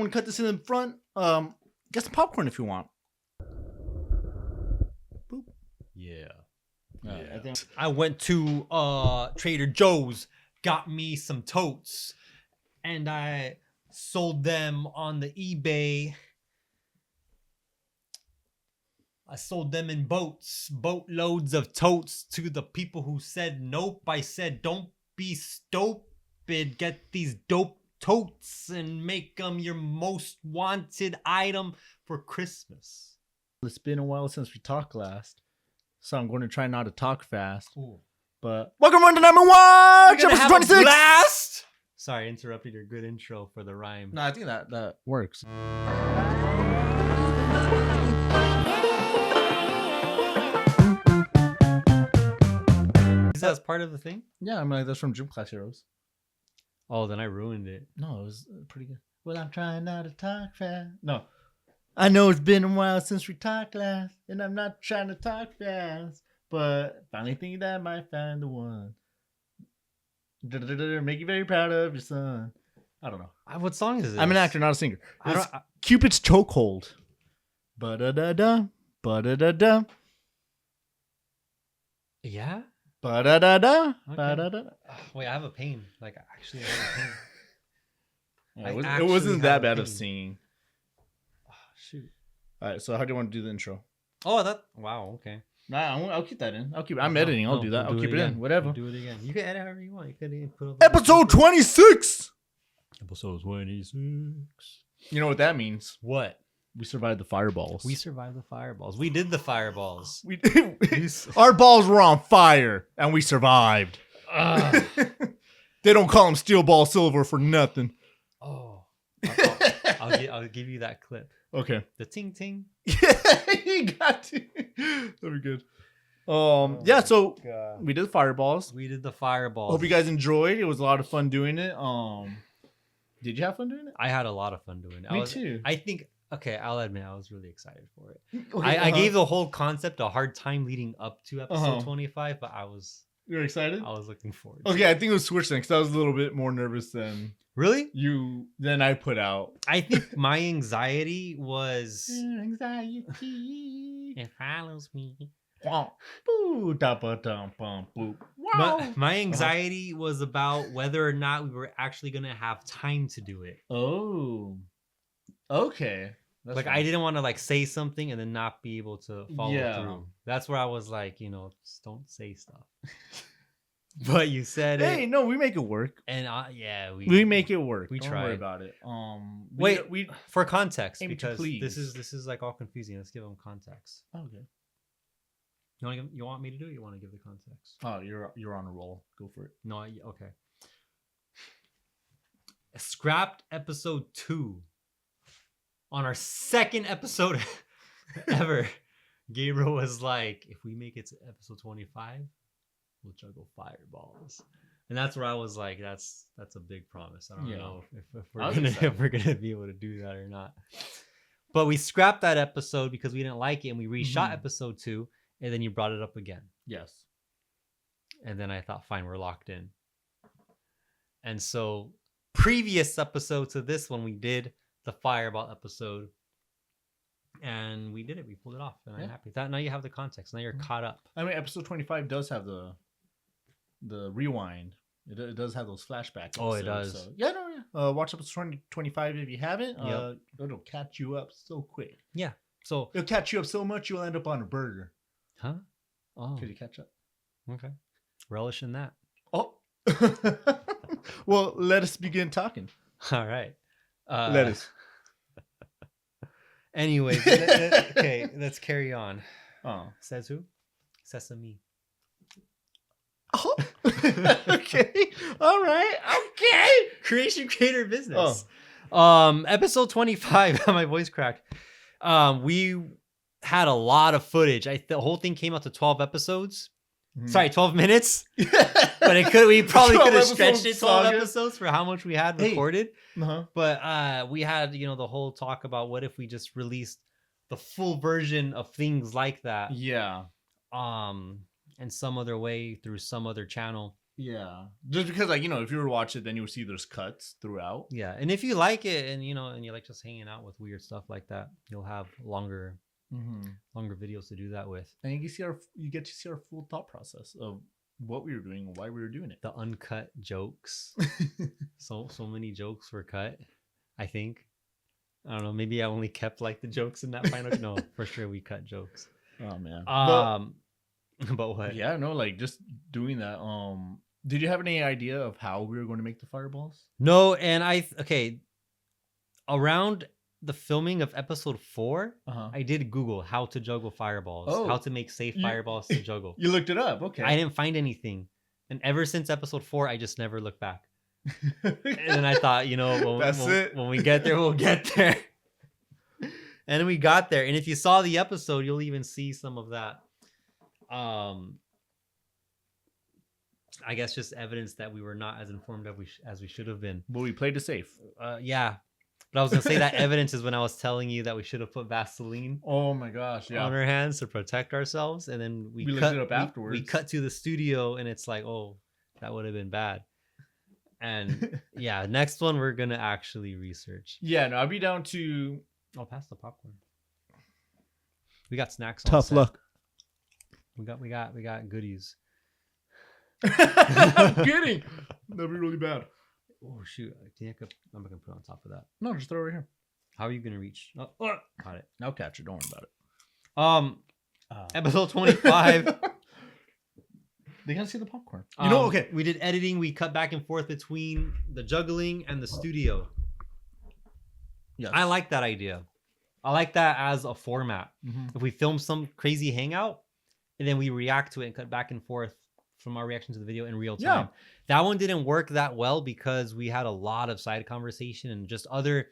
want to cut this in the front, get some popcorn if you want. Boop. Yeah. I think I went to Trader Joe's, got me some totes, and I sold them on the eBay. I sold them in boatloads of totes to the people who said nope. I said, don't be stupid. Get these dope totes and make them your most wanted item for Christmas. it's been a while since we talked last, so I'm going to try not to talk fast. Ooh. But welcome to number one, We're gonna episode have 26. a blast! Sorry, interrupted your good intro for the rhyme. No, I think that works. Is that part of the thing? Yeah, I'm like, that's from Gym Class Heroes. Oh, then I ruined it. No, it was pretty good. Well, I'm trying not to talk fast. No. I know it's been a while since we talked last, and I'm not trying to talk fast, but finally think that I might find the one. Make you very proud of your son. I don't know. What song is this? I'm an actor, not a singer. I don't, It's Cupid's Chokehold. Ba-da-da-da, ba-da-da-da, yeah? ba-da-da-da, Okay. ba-da-da. Wait, I have a pain. Like, actually, I have a pain. Yeah, I it actually wasn't that have a bad of pain. singing. Oh, shoot. All right, so how do you want to do the intro? Oh, wow, okay. Nah, I'll keep that in. I'm editing. I'll do that. I'll keep it in. Whatever. Do it again. You can edit however you want. You could put Episode 26. Episode 26. You know what that means? What? We survived the fireballs. We survived the fireballs. We did the fireballs. We our balls were on fire, and we survived. They don't call them steel ball silver for nothing. Oh. I'll give you that clip. Okay. The ting ting. You got to. That'll be good. Yeah, so we did the fireballs. We did the fireballs. Hope you guys enjoyed. It was a lot of fun doing it. Did you have fun doing it? I had a lot of fun doing it. Me too. I think, okay, I'll admit I was really excited for it. Okay, I gave the whole concept a hard time leading up to episode Uh-huh. 25, but I was You're excited? looking forward to Okay, I think it was switched then because I was a little bit more nervous than Really? than I put out. I think my anxiety was Anxiety. it follows me. My anxiety was about whether or not we were actually gonna have time to do it. Oh, okay. That's Like fine. I didn't want to like say something and then not be able to follow Yeah. through. That's where I was like, just don't say stuff. But you said Hey, it, no, we make it work. and yeah, We make it work. We Don't worry tried. about it. Wait, we for context, aim to because please. this is like all confusing. Let's give them context. okay. You want me to do it? You want to give the context? Oh, you're on a roll. Go for it. No, okay. Scrapped episode 2 on our second episode ever. Gabriel was like, if we make it to episode 25, we'll juggle fireballs. And that's where I was like, that's a big promise. I don't Yeah. know if I was we're excited. if we're gonna be able to do that or not. But we scrapped that episode because we didn't like it, and we reshot Mhm. episode 2, and then you brought it up again. Yes. And then I thought, fine, we're locked in. And so previous episode to this one, we did the fireball episode. And we did it. We pulled it off. And Yeah. I'm happy. That now you have the context. Now you're Mhm. caught up. I mean, episode 25 does have the rewind. It does have those flashbacks. Oh, it episodes, does. So, yeah, no, yeah. Watch episode 25 if you haven't. Yep. It'll catch you up so quick. Yeah. So, It'll catch you up so much you'll end up on a burger. huh? Oh, Could you catch up? okay. Relish in that. Oh. Well, let us begin talking. All right. Let us. Anyways, okay, let's carry on. Oh. Says who? Sesame. Oh. Okay. All right. Okay. Creation creator business. Episode 25. My voice cracked. We had a lot of footage. The whole thing came out to 12 episodes. Mhm. Sorry, 12 minutes. But we probably 12 could have stretched episodes it 12 saga. episodes for how much we had Hey. recorded. Uh-huh. But we had, the whole talk about what if we just released the full version of things like that Yeah. in some other way through some other channel. Yeah, just because like if you were to watch it, then you would see there's cuts throughout. Yeah, and if you like it, and and you like just hanging out with weird stuff like that, you'll have longer videos to do that with. And you get to see our full thought process of what we were doing and why we were doing it. The uncut jokes. so many jokes were cut. I think. I don't know. Maybe I only kept like the jokes in that final. No, for sure we cut jokes. Oh man. But what? Yeah, no, like just doing that. Did you have any idea of how we were going to make the fireballs? No, and around the filming of episode 4, I did Google how to juggle fireballs, how to make safe fireballs to juggle. You looked it up, okay? I didn't find anything, and ever since episode 4, I just never looked back. And then I thought, when we get there, we'll get there. And then we got there, and if you saw the episode, you'll even see some of that. I guess just evidence that we were not as informed as we should have been. But we played it safe. Yeah. But I was going to say that evidence is when I was telling you that we should have put Vaseline on our hands to protect ourselves. And then we looked it up afterwards. We cut to the studio and it's like, oh, that would have been bad. And yeah, next one we're going to actually research. Yeah, no, I'll be down to... I'll pass the popcorn. We got snacks. Tough luck. We got goodies. I'm kidding. That'd be really bad. Oh shoot! I'm not gonna put it on top of that. No, just throw it right here. How are you gonna reach? Oh, got it. I'll catch it. Don't worry about it. Episode 25. They gotta see the popcorn. Okay. We did editing. We cut back and forth between the juggling and the studio. Yes. I like that idea. I like that as a format. If we film some crazy hangout and then we react to it and cut back and forth from our reaction to the video in real time. Yeah. That one didn't work that well because we had a lot of side conversation and just other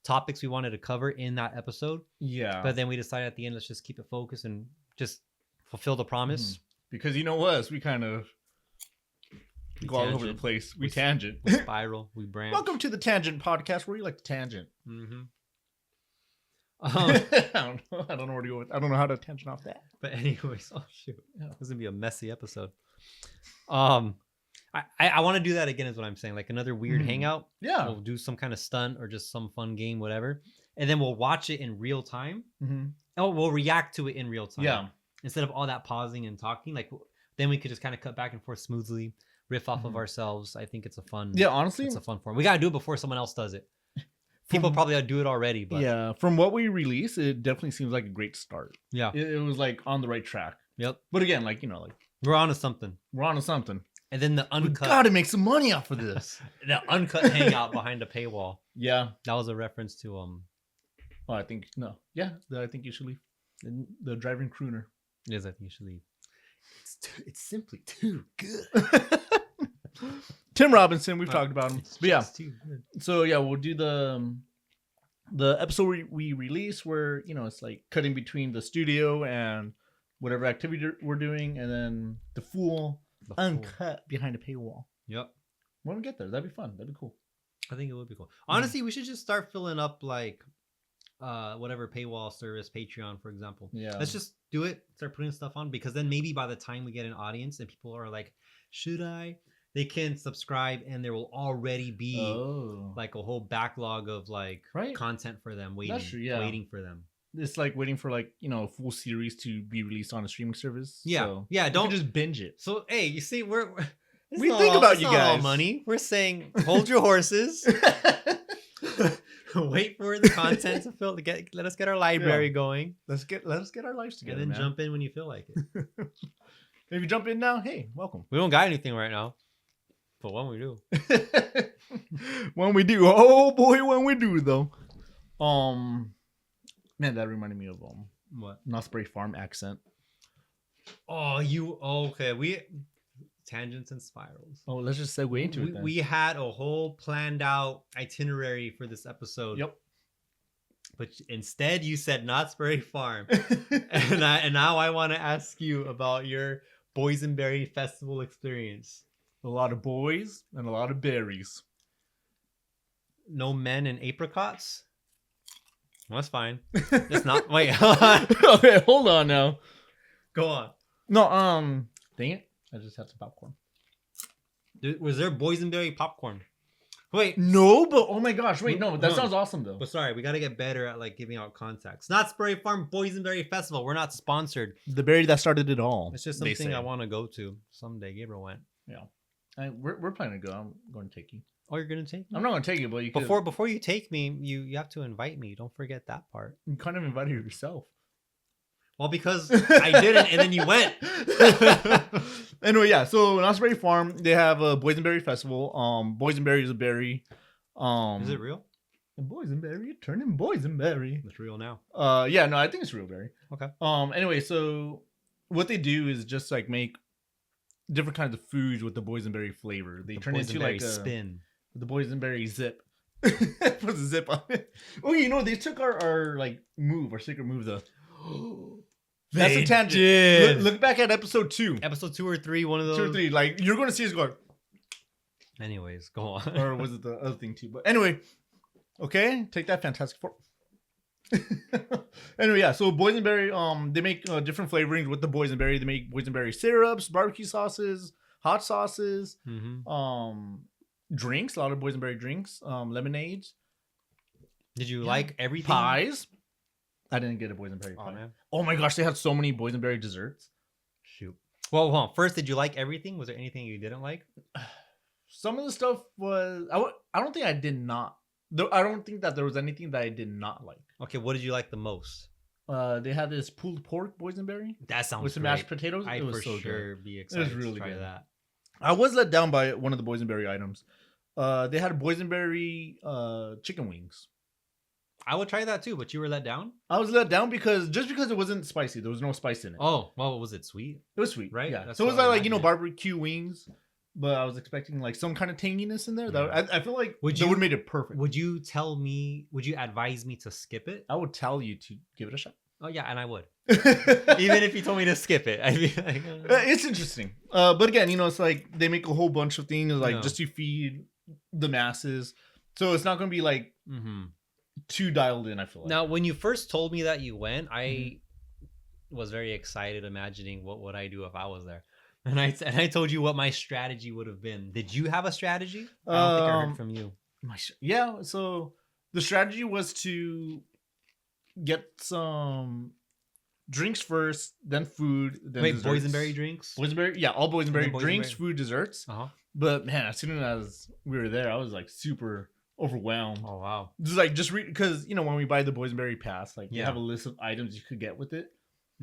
topics we wanted to cover in that episode. Yeah. But then we decided at the end, let's just keep it focused and just fulfill the promise. Because you know us, we kind of go all over the place. We tangent. We spiral. We branch. Welcome to the Tangent Podcast, where you like to tangent. I don't know where to go with. I don't know how to tangent off that. But anyways, oh shoot, this is gonna be a messy episode. I want to do that again, is what I'm saying. Like another weird hangout. Yeah, we'll do some kind of stunt or just some fun game, whatever, and then we'll watch it in real time. Oh, we'll react to it in real time. Yeah, instead of all that pausing and talking, like then we could just kind of cut back and forth smoothly, riff off of ourselves. I think it's a fun. Yeah, honestly, it's a fun form. We gotta do it before someone else does it. People probably do it already, but yeah, from what we release, it definitely seems like a great start. Yeah, it was like on the right track. Yep. But again, like we're on to something. And then the uncut. We gotta make some money off of this. The uncut hangout behind a paywall. Yeah, that was a reference to Oh, I think no. Yeah, I think you should leave. The driving crooner. It is. I think you should leave. It's simply too good. Tim Robinson, we've talked about him. But yeah, so yeah, we'll do the episode we release where it's like cutting between the studio and whatever activity we're doing, and then the full uncut behind a paywall. Yep. When we get there, that'd be fun. That'd be cool. I think it would be cool. Honestly, we should just start filling up like whatever paywall service, Patreon, for example. Yeah. Let's just do it. Start putting stuff on, because then maybe by the time we get an audience and people are like, should I? They can subscribe, and there will already be like a whole backlog of like content for them waiting for them. It's like waiting for like a full series to be released on a streaming service. Yeah, so don't just binge it. So hey, you see, we think about you guys. Money. We're saying hold your horses. Wait for the content to fill. Let us get our library going. Let us get our lives together, and then jump in when you feel like it. If you jump in now, hey, welcome. We don't got anything right now. But when we do. When we do. Oh boy, when we do though. Man, that reminded me of what? Knott's Berry Farm accent. Okay. We tangents and spirals. Oh, let's just segue into it then. We had a whole planned out itinerary for this episode. Yep. But instead you said Knott's Berry Farm. and now I want to ask you about your Boysenberry Festival experience. A lot of boys and a lot of berries. No men and apricots? Well, that's fine. It's not. Wait, hold on. Okay, hold on now. Go on. No, dang it. I just had some popcorn. Was there boysenberry popcorn? Wait, No, but oh my gosh, wait, no, that Hold on. sounds awesome though. but sorry, we got to get better at like giving out context. Not Spurry Farm Boysenberry Festival. We're not sponsored. The berry that started it all. It's just they something say. I want to go to someday. Gabriel went. We're planning to go. I'm going to take you. Oh, you're gonna take me? I'm not going to take you, but you could, Before you take me, you have to invite me. Don't forget that part. you kind of invited yourself. Well, because I didn't, and then you went. Anyway, yeah. So Knott's Berry Farm, they have a boysenberry festival. Boysenberry is a berry. Is it real? Boysenberry, turning boysenberry. It's real now. Yeah, no, I think it's real berry. Okay. Anyway, so what they do is just like make different kinds of foods with the boysenberry flavor. They turn into like a spin. the boysenberry zip. Put a zip on it. Oh, you know, they took our like move, our secret move though. That's a tangent. Did. Look back at episode 2. Episode 2 or 3, one of those. 2 or 3. Like you're gonna see us go. Anyways, go on. Or was it the other thing too? But anyway, okay, take that, Fantastic Four. Anyway, yeah. So boysenberry, they make different flavorings with the boysenberry. They make boysenberry syrups, barbecue sauces, hot sauces, drinks. A lot of boysenberry drinks, lemonades. Did you like everything? Pies. I didn't get a boysenberry pie. Oh man. Oh my gosh, they had so many boysenberry desserts. Shoot. Well, hold on. First, did you like everything? Was there anything you didn't like? Some of the stuff was I don't think I did not. I don't think that there was anything that I did not like. Okay, what did you like the most? They had this pulled pork boysenberry That sounds with some great. mashed potatoes. I'd It was for so sure good. be excited really to try good. that. I was let down by one of the boysenberry items. They had boysenberry chicken wings. I would try that too, but you were let down? I was let down because it wasn't spicy. There was no spice in it. Oh, well, was it sweet? It was sweet, Right? Yeah. That's So it was what I like imagined. barbecue wings, but I was expecting like some kind of tanginess in there. That I feel like Would that you- would have made it perfect. Would you advise me to skip it? I would tell you to give it a shot. Oh, yeah, and I would. Even if you told me to skip it, I'd be like, It's interesting. But again, it's like they make a whole bunch of things like Yeah. just to feed the masses. So it's not going to be like too dialed in, I feel like. Now, when you first told me that you went, I was very excited, imagining what would I do if I was there. And I told you what my strategy would have been. Did you have a strategy? I don't think I heard from you. Yeah, so the strategy was to get some drinks first, then food, then Wait, desserts. boysenberry drinks? Boysenberry, yeah, all boysenberry boysenberry. drinks, food, desserts. Uh-huh. But man, as soon as we were there, I was like super overwhelmed. Oh, wow. Just like because when we buy the boysenberry pass, like you Yeah. have a list of items you could get with it.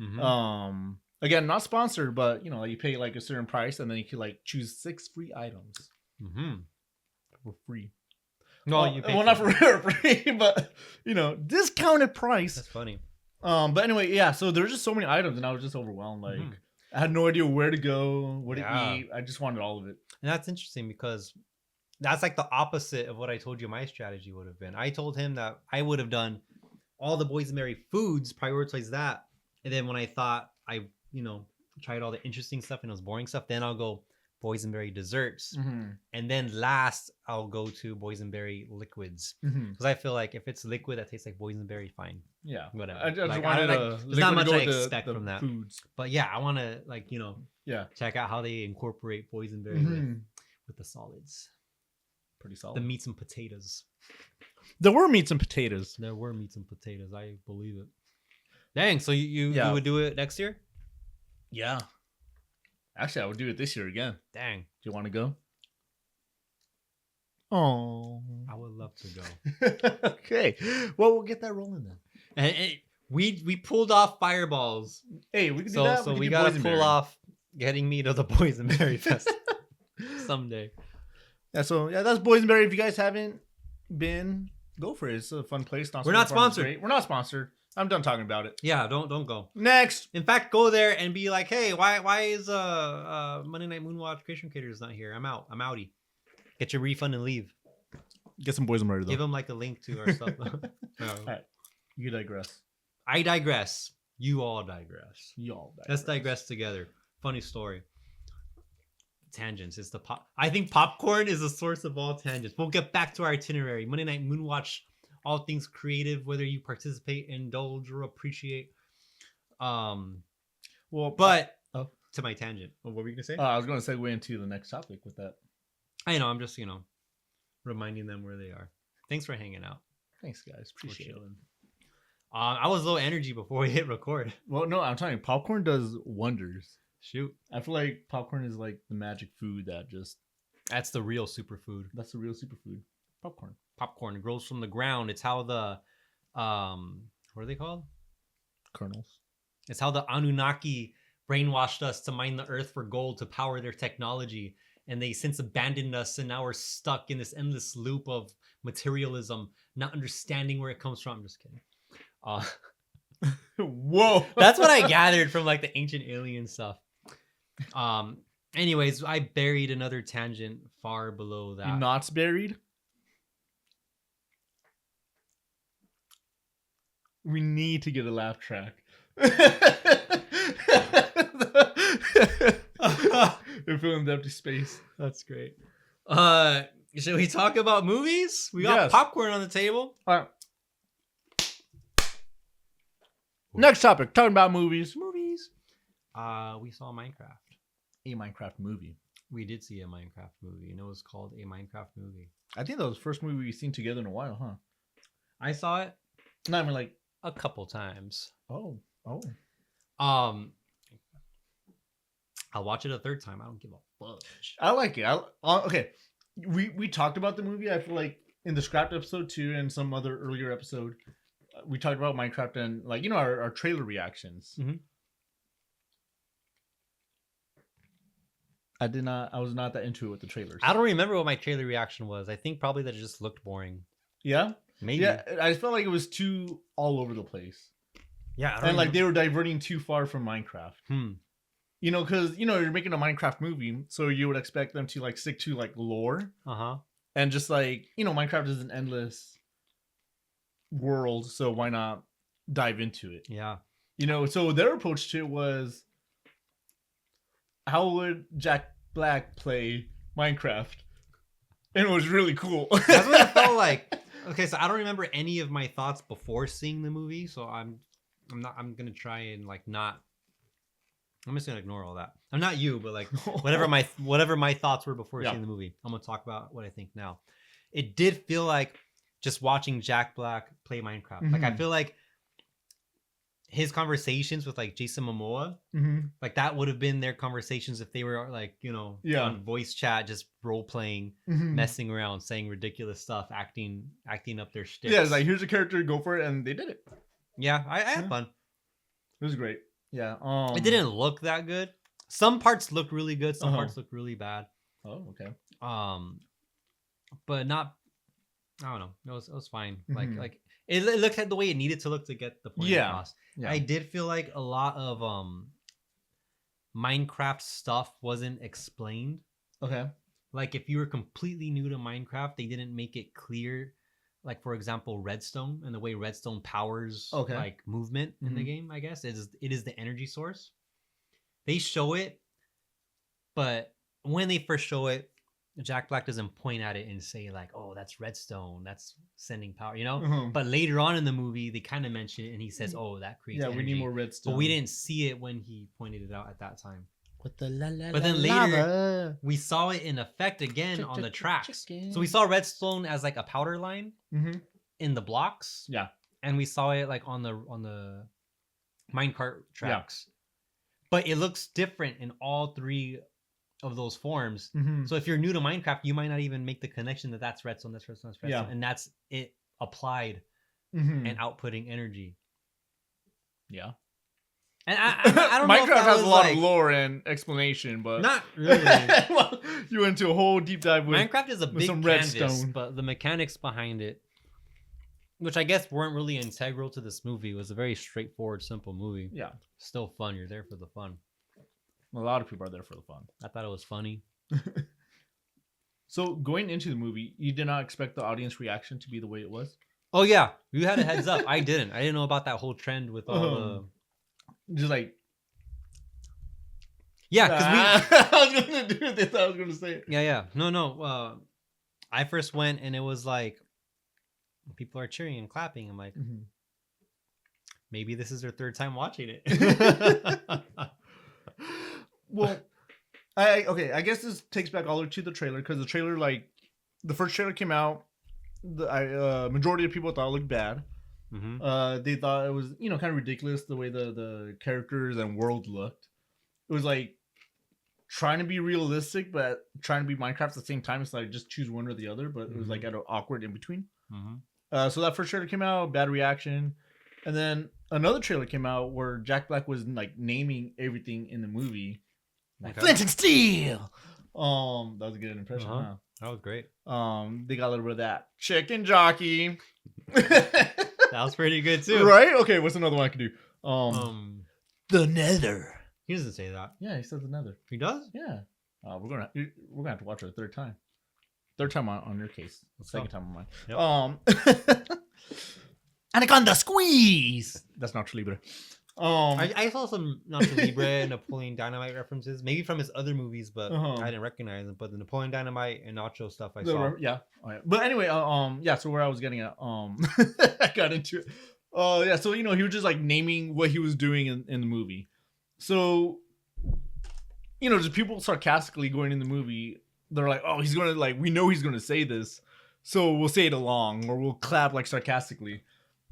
Mhm. Again, not sponsored, but like you pay like a certain price, and then you could like choose 6 free items for free. No, you paid not for for it. free, but discounted price. That's funny. But anyway, yeah. So there's just so many items, and I was just overwhelmed. Like I had no idea where to go, what Yeah. to eat. I just wanted all of it. And that's interesting because that's like the opposite of what I told you my strategy would have been. I told him that I would have done all the boysenberry foods, prioritize that. And then when I thought I, tried all the interesting stuff and it was boring stuff, then I'll go boysenberry desserts. And then last, I'll go to boysenberry liquids. Because I feel like if it's liquid that tastes like boysenberry, fine. Yeah, Whatever. I just Like, wanted there's not much I expect from that. Foods. But yeah, I want to Yeah, check out how they incorporate boysenberry with the solids. pretty solid. The meats and potatoes. There were meats and potatoes. There were meats and potatoes. I believe it. Dang, so you Yeah. would do it next year? Yeah. Actually, I would do it this year again. Dang, Do you want to go? Oh. I would love to go. Okay. Well, we'll get that rolling then. And we pulled off fireballs. Hey, we can do So that. so we can do gotta boysenberry. pull off getting me to the boysenberry fest someday. Yeah, so that's boysenberry. If you guys haven't been, go for it. It's a fun place. We're not sponsored. Great. We're not sponsored. I'm done talking about it. Yeah, don't go. Next. In fact, go there and be like, hey, why is Monday Night Moonwatch Creation Creators not here? I'm out. I'm outie. Get your refund and leave. Get some boysenberry though. Give them like a link to our stuff. No. Alright. You digress. I digress. You all digress. Y'all digress. Let's digress together. Funny story. Tangents. It's the pop. I think popcorn is the source of all tangents. We'll get back to our itinerary. Monday Night Moonwatch. All things creative, whether you participate, indulge, or appreciate. Well, But Oh. to my tangent. What were you gonna say? I was going to segue into the next topic with that. I know. I'm just reminding them where they are. Thanks for hanging out. Thanks, guys. Appreciate it. Chilling. I was low energy before we hit record. Well, no, I'm telling you, popcorn does wonders. Shoot, I feel like popcorn is like the magic food that just. that's the real superfood. That's the real superfood. Popcorn. Popcorn grows from the ground. It's how the what are they called? Kernels. It's how the Anunnaki brainwashed us to mine the earth for gold to power their technology. And they since abandoned us. And now we're stuck in this endless loop of materialism, not understanding where it comes from. I'm just kidding. Whoa. That's what I gathered from like the ancient alien stuff. Anyways, I buried another tangent far below that. Knots buried? We need to get a laugh track. We're filling the empty space. That's great. Should we talk about movies? We got popcorn on the table. All right. Next topic, talking about movies. Movies. We saw Minecraft. A Minecraft movie. We did see a Minecraft movie, and it was called A Minecraft Movie. I think that was the first movie we've seen together in a while, huh? I saw it. No, I mean like a couple times. Oh. I'll watch it a third time. I don't give a fudge. I like it. Okay. We talked about the movie. I feel like in the scrapped episode too, and some other earlier episode, we talked about Minecraft and like our trailer reactions. Mm-hmm. I was not that into it with the trailers. I don't remember what my trailer reaction was. I think probably that it just looked boring. Yeah? Maybe. Yeah, I felt like it was too all over the place. Yeah. And like they were diverting too far from Minecraft. Because, you're making a Minecraft movie, so you would expect them to like stick to like lore. Uh-huh. And just like, Minecraft is an endless world, so why not dive into it? Yeah. So their approach to it was, how would Jack Black play Minecraft? And it was really cool. That's what it felt like. Okay, so I don't remember any of my thoughts before seeing the movie, so I'm gonna try and like not. I'm just gonna ignore all that. I'm not you, but like whatever my thoughts were before seeing the movie, I'm gonna talk about what I think now. It did feel like just watching Jack Black play Minecraft. Mm-hmm. Like I feel like his conversations with like Jason Momoa, like that would have been their conversations if they were like on voice chat, just role playing, messing around, saying ridiculous stuff, acting up their shtick. Yeah, it's like here's a character, go for it, and they did it. Yeah, I had fun. It was great. Yeah, it didn't look that good. Some parts looked really good. Some parts looked really bad. Oh, okay. But not. I don't know. It was fine. Like it looked like the way it needed to look to get the point across. Yeah. I did feel like a lot of Minecraft stuff wasn't explained. Okay. Like if you were completely new to Minecraft, they didn't make it clear. Like for example, redstone and the way redstone powers like movement in the game. I guess it is the energy source. They show it, but when they first show it, Jack Black doesn't point at it and say like, "Oh, that's redstone. That's sending power," But later on in the movie, they kind of mention it, and he says, "Oh, that creates energy." We need more redstone. But we didn't see it when he pointed it out at that time. With the but then later, we saw it in effect again on the tracks. So we saw redstone as like a powder line in the blocks. Yeah, and we saw it like on the minecart tracks. Yeah. But it looks different in all three of those forms. So if you're new to Minecraft, you might not even make the connection that that's redstone, that's redstone, that's redstone, and that's it applied and outputting energy. Yeah. And I don't know. Minecraft has a lot of lore and explanation, but not really. Well, you went into a whole deep dive with Minecraft is a big some canvas, redstone, but the mechanics behind it, which I guess weren't really integral to this movie, was a very straightforward, simple movie. Yeah. Still fun. You're there for the fun. A lot of people are there for the fun. I thought it was funny. So going into the movie, you did not expect the audience reaction to be the way it was? Oh yeah, you had a heads up. I didn't know about that whole trend with all the just like because I was gonna do this. I was gonna say it. Yeah. No. I first went and it was like people are cheering and clapping. I'm like, maybe this is their third time watching it. Well, I guess this takes back all the way to the trailer because the trailer, like, the first trailer came out, the majority of people thought it looked bad. They thought it was, you know, kind of ridiculous the way the characters and world looked. It was like trying to be realistic, but trying to be Minecraft at the same time. It's like just choose one or the other, but it was like at an awkward in between. So that first trailer came out, bad reaction, and then another trailer came out where Jack Black was like naming everything in the movie, like Flint and Steel. That was a good impression. Huh? That was great. They got a little bit of that Chicken Jockey. That was pretty good too, right? Okay, what's another one I can do? The Nether. He doesn't say that. Yeah, he says the Nether. He does? Yeah. We're gonna have to watch it a third time. Third time on your case. Second time on mine. Yep. Anaconda squeeze. That's Nacho Libre. I saw some Nacho Libre and Napoleon Dynamite references, maybe from his other movies, but I didn't recognize them. But the Napoleon Dynamite and Nacho stuff I saw. Yeah. Oh, yeah. But anyway, yeah. So where I was getting at, I got into it. Yeah. So, you know, he was just like naming what he was doing in the movie. So, you know, just people sarcastically going in the movie. They're like, oh, he's gonna, like, we know he's gonna say this, so we'll say it along, or we'll clap like sarcastically.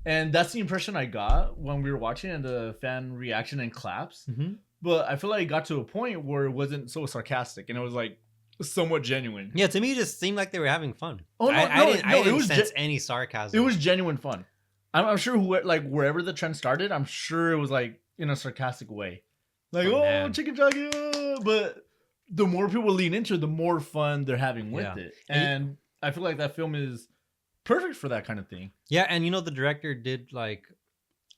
And that's the impression I got when we were watching and the fan reaction and claps. But I feel like it got to a point where it wasn't so sarcastic and it was like somewhat genuine. Yeah, to me it just seemed like they were having fun. Oh no, I didn't sense any sarcasm. It was genuine fun. I'm sure like wherever the trend started, I'm sure it was like in a sarcastic way. Like, oh Chicken Jockey, but the more people lean into it, the more fun they're having with it. And I feel like that film is perfect for that kind of thing. Yeah, and you know, the director did like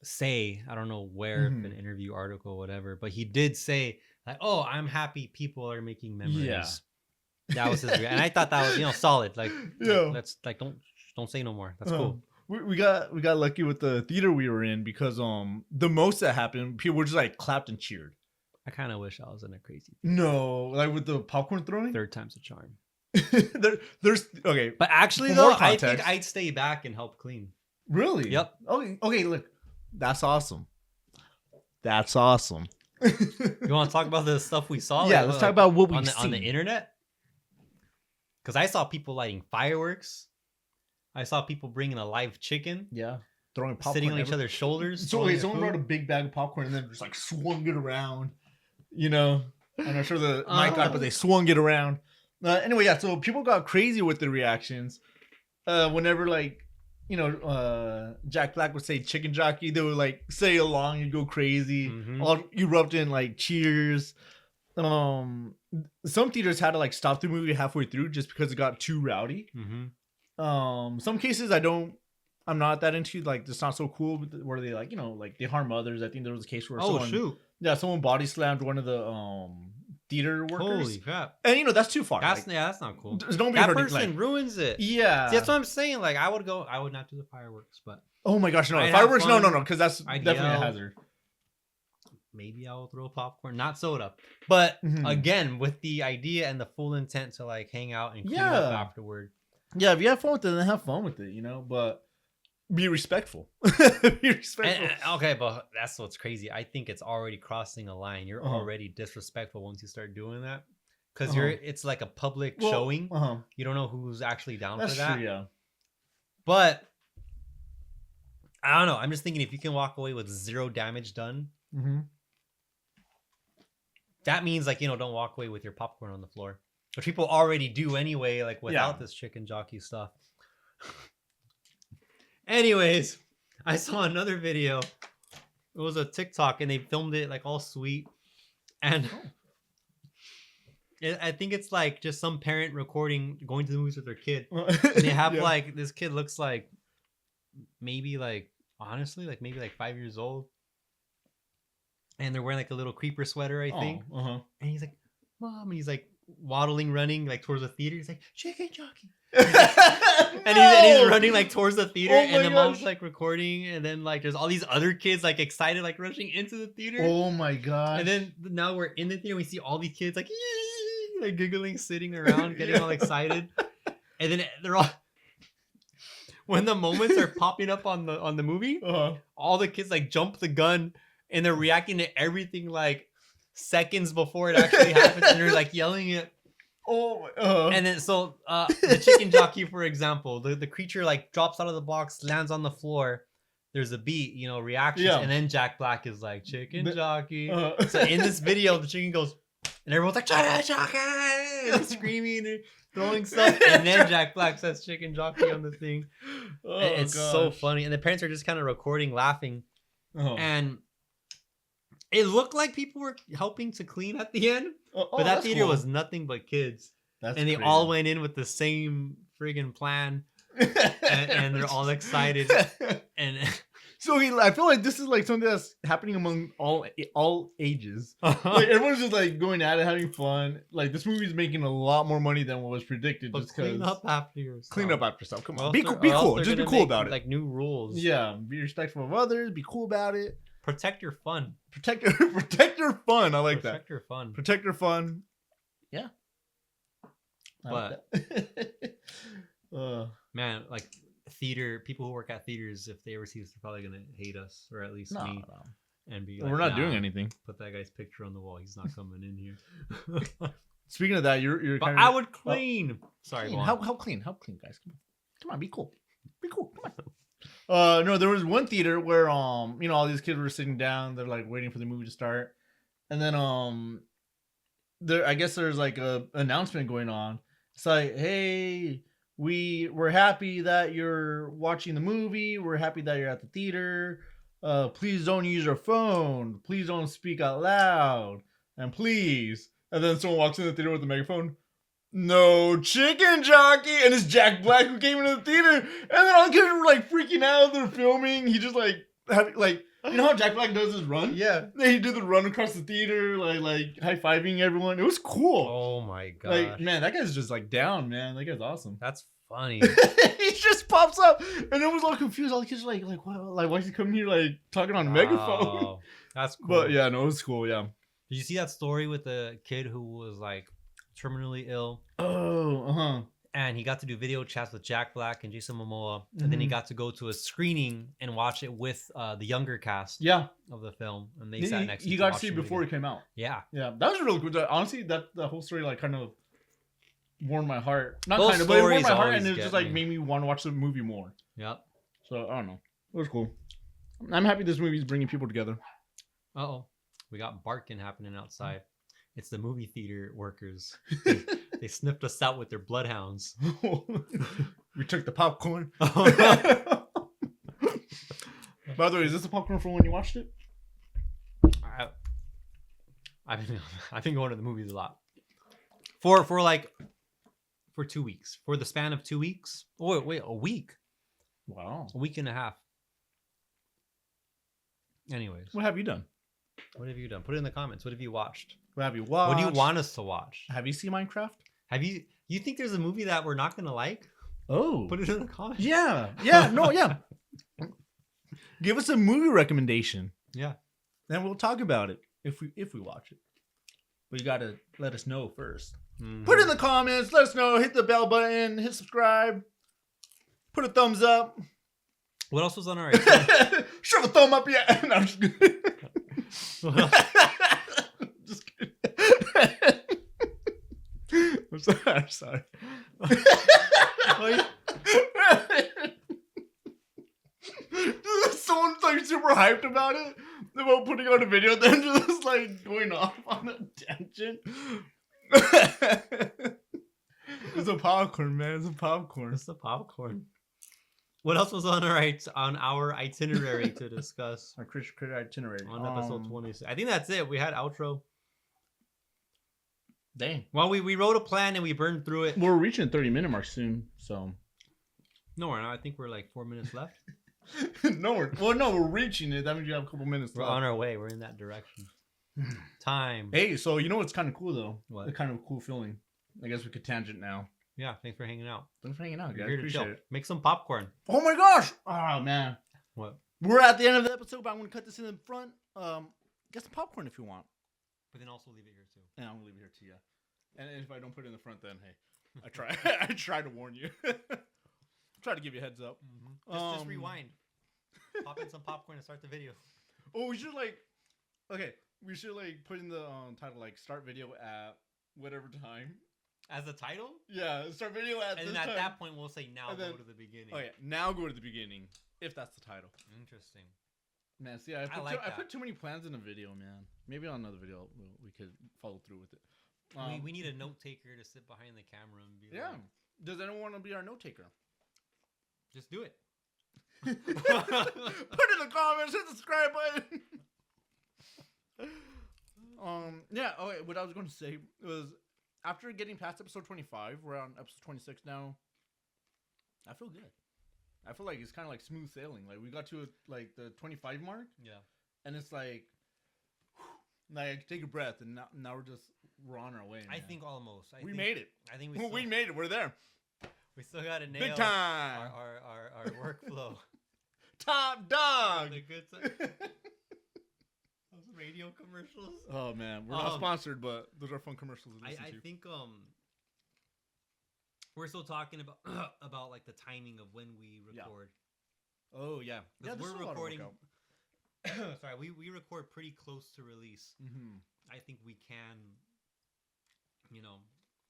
say, I don't know where, an interview article, whatever, but he did say like, oh, I'm happy people are making memories. Yeah. That was his and I thought that was, you know, solid. Like, let's like don't say no more. That's cool. We got lucky with the theater we were in because the most that happened, people were just like clapped and cheered. I kind of wish I was in a crazy theater. No, like with the popcorn throwing. Third time's a charm. There's okay, but actually though, I think I'd stay back and help clean. Really? Yep. Okay. Look, that's awesome. That's awesome. You want to talk about the stuff we saw? Yeah, let's talk about what we on the internet. Because I saw people lighting fireworks. I saw people bringing a live chicken. Yeah. Throwing popcorn. Sitting on each other's shoulders. So someone brought a big bag of popcorn and then just like swung it around. You know? I'm not sure the mic got, but they swung it around. Anyway, yeah, so people got crazy with the reactions. Whenever, like, you know, Jack Black would say Chicken Jockey, they would, like, say along and go crazy. All erupt in, like, cheers. Some theaters had to, like, stop the movie halfway through just because it got too rowdy. Some cases I'm not that into, like, it's not so cool where they, like, you know, like, they harm others. I think there was a case where someone body slammed one of the theater workers. Holy crap! And you know that's too far. That's that's not cool. That person ruins it. Yeah, see, that's what I'm saying. Like I would not do the fireworks, but oh my gosh, no fireworks, no, because that's definitely a hazard. Maybe I'll throw popcorn, not soda. But again, with the idea and the full intent to like hang out and clean up afterward. Yeah, if you have fun with it, then have fun with it, you know. But be respectful. Be respectful. Okay, but that's what's crazy. I think it's already crossing a line. You're already disrespectful once you start doing that, because it's like a public showing. You don't know who's actually down for that. True, yeah. But I don't know. I'm just thinking if you can walk away with 0 damage done, that means like, you know, don't walk away with your popcorn on the floor, which people already do anyway. Like without this Chicken Jockey stuff. Anyways, I saw another video. It was a TikTok and they filmed it like all sweet. And I think it's like just some parent recording going to the movies with their kid. And they have like, this kid looks like maybe like, honestly, like maybe like 5 years old. And they're wearing like a little creeper sweater, I think. And he's like, Mom, and he's like waddling, running like towards the theater. He's like, Chicken Jockey. And he's running like towards the theater, and the mom's like recording, and then like there's all these other kids like excited, like rushing into the theater. Oh my god! And then now we're in the theater, we see all these kids like, yee, like giggling, sitting around, getting all excited, and then they're all. When the moments are popping up on the movie, all the kids like jump the gun, and they're reacting to everything like seconds before it actually happens, and they're like yelling it. Oh my, And then so the chicken jockey, for example, the creature like drops out of the box, lands on the floor. There's a beat, you know, reactions, Yeah. and then Jack Black is like chicken jockey. Uh-huh. So in this video, the chicken goes, and everyone's like chicken jockey, and screaming and throwing stuff, and then Jack Black says chicken jockey on the thing. Oh, It's so gosh. funny, and the parents are just kind of recording, laughing, Oh. and it looked like people were helping to clean at the end, Oh, but that that's theater cool. was nothing but kids. That's And they crazy. all went in with the same friggin' plan, and they're all excited. And So I feel like this is like something that's happening among all ages. Uh-huh. Like everyone's just like going at it, having fun. Like this movie's making a lot more money than what was predicted. But Just clean because up after yourself. clean up after yourself. Come Or on, else be they're- cool. Be or else cool. they're Just be gonna cool make, about it. Like new rules. Yeah, be respectful of others. Be cool about it. Protect your fun. Protect your fun. I like that. Protect your fun. Protect your fun. Yeah. I like that. Man, like theater people who work at theaters, if they ever see this, they're probably gonna hate us, or at least no, me, no. and be Well, like, we're not "Nah, doing anything. Put that guy's picture on the wall. He's not coming in here." Speaking of that, you're But kind of. I would clean. Sorry, Clean. go on. How clean? How clean, guys? Come on, be cool. Be cool. Come on. No, there was one theater where you know, all these kids were sitting down. They're like waiting for the movie to start, and then there I guess there's like a announcement going on. It's like, hey, we're happy that you're watching the movie. We're happy that you're at the theater. Please don't use your phone. Please don't speak out loud. And please. And then someone walks in the theater with a megaphone. No chicken jockey, and it's Jack Black who came into the theater, and then all the kids were like freaking out. They're filming. He just like you know how Jack Black does his run? Yeah. He did the run across the theater, like high fiving everyone. It was cool. Oh my god. Like, man, that guy's just like down, man. That guy's awesome. That's funny. He just pops up, and it was all confused. All the kids were like, what? Like, why is he coming here like talking on a megaphone? Wow. That's cool. But yeah, no, it was cool. Yeah. Did you see that story with the kid who was like terminally ill, Oh, and he got to do video chats with Jack Black and Jason Momoa, and then he Mhm. got to go to a screening and watch it with the younger cast yeah. of the film, and they sat next to He each got other to see it watching before it it came out. again. Yeah, that was really cool. Honestly, that the whole story like kind of warmed my heart. Not Those kind of, but it warmed stories my heart, and always it just get like me. made me want to watch the movie more. Yeah. Yep. So I don't know, it was cool. I'm happy this movie is bringing people together. Uh-oh. We got barking happening outside. It's the movie theater workers. They sniffed us out with their bloodhounds. We took the popcorn. Oh, By the way, is this the popcorn from when you watched it? I've been going to the movies a lot. For 2 weeks. For the span of 2 weeks. Oh wait, a week. Wow. A week and a half. Anyways, What have you done? what have you done? Put it in the comments. What have you watched? What have you watched? What do you want us to watch? Have you seen Minecraft? Have you think there's a movie that we're not gonna like? Oh. Put it in the comments. Yeah. No, yeah. Give us a movie recommendation. Yeah. Then we'll talk about it if we watch it. But you gotta let us know first. Mhm. Put it in the comments. Let us know. Hit the bell button. Hit subscribe. Put a thumbs up. What else was on our itinerary? Shove a thumb up. Yeah. No, I'm just kidding. What else? Just kidding. I'm sorry. Someone's like super hyped about it. About putting on a video, then just like going off on a tangent. It's a popcorn, man. It's a popcorn. It's the popcorn. What else was on our itinerary to discuss Our Christian itinerary on episode 26? I think that's it. We had outro. Dang. Well, we wrote a plan and we burned through it. We're reaching the 30-minute mark soon, so. No, we're not. I think we're like 4 minutes left. No, we're reaching it. That means you have a couple minutes We're left. on our way. We're in that direction. Time. Hey, so you know what's kind of cool though? What? A kind of cool feeling. I guess we could tangent now. Yeah, thanks for hanging out. Thanks for hanging out, We're guys. here to Appreciate chill. it. Make some popcorn. Oh my gosh! Oh man, What? we're at the end of the episode, but I'm gonna cut this in the front. Get some popcorn if you want. But then also leave it here too. And I'm gonna leave it here to you. And if I don't put it in the front, then hey, I try. I try to warn you. Try to give you a heads up. Just rewind. Pop in some popcorn and start the video. Oh, we should like. Okay, We should like put in the title like start video at whatever time. As a title? Yeah, start video at And this then at time. that point, we'll say now And then- go to the beginning. Oh yeah, now go to the beginning if that's the title. Interesting. Man, see, I like put too many plans in a video, man. Maybe on another video we could follow through with it. We need a note taker to sit behind the camera and be Yeah. like, Does anyone want to be our note taker? just do it. Put in the comments, hit the subscribe button. Yeah. Okay. What I was going to say was, after getting past episode 25, we're on episode 26 now. I feel good. I feel like it's kind of like smooth sailing. Like we got to like the 25 mark, Yeah. and it's like take a breath, and now we're on our way. I man. think almost. we made it. I think We made it. We're there. we still got to nail Big time. our workflow. Top dog. The good time. Those radio commercials. Oh man, we're not sponsored, but those are fun commercials to listen I to. think we're still talking about about like the timing of when we record. Oh yeah, Because this is we're a lot of recording. workout. Sorry, we record pretty close to release. Mm-hmm. I think we can,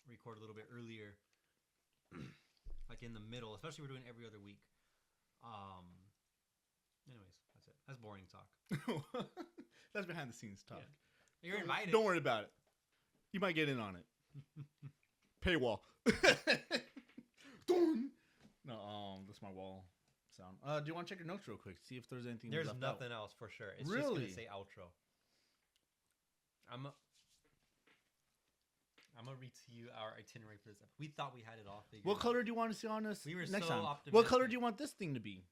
record a little bit earlier, like in the middle. Especially we're doing every other week. Anyways, that's it. That's boring talk. That's behind the scenes talk. Yeah. You're invited. Don't worry about it. You might get in on it. Paywall. No, that's my wall sound. Do you want to check your notes real quick? See if there's anything. There's left nothing out. else for sure. It's Really? just gonna say outro. I'm gonna read to you our itinerary for this episode. We thought we had it all figured What out. color do you want to see on us We were next so time? What optimistic. color do you want this thing to be?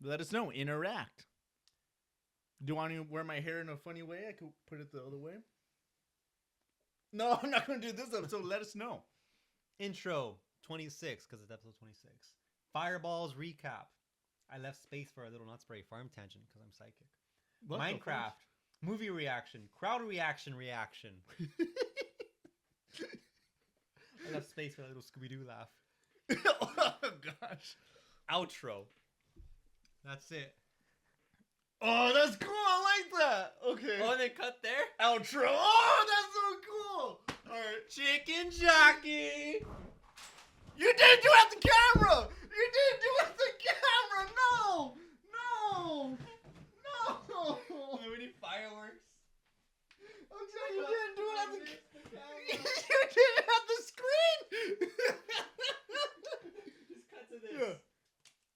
Let us know. Interact. Do you want to wear my hair in a funny way? I could put it the other way. No, I'm not going to do this episode. Let us know. Intro 26, because it's episode 26. Fireballs recap. I left space for a little not spray farm tangent because I'm psychic. What the Minecraft. Movie reaction. Crowd reaction. I left space for a little Scooby-Doo laugh. Oh, gosh. Outro. That's it. Oh, that's cool. I like that. Okay. Oh, and then cut there. Outro. Oh, that's so cool. All right. Chicken Jockey. You didn't do it at the camera. You didn't do it at the camera. No. We need fireworks. I'm saying you didn't do it at the camera.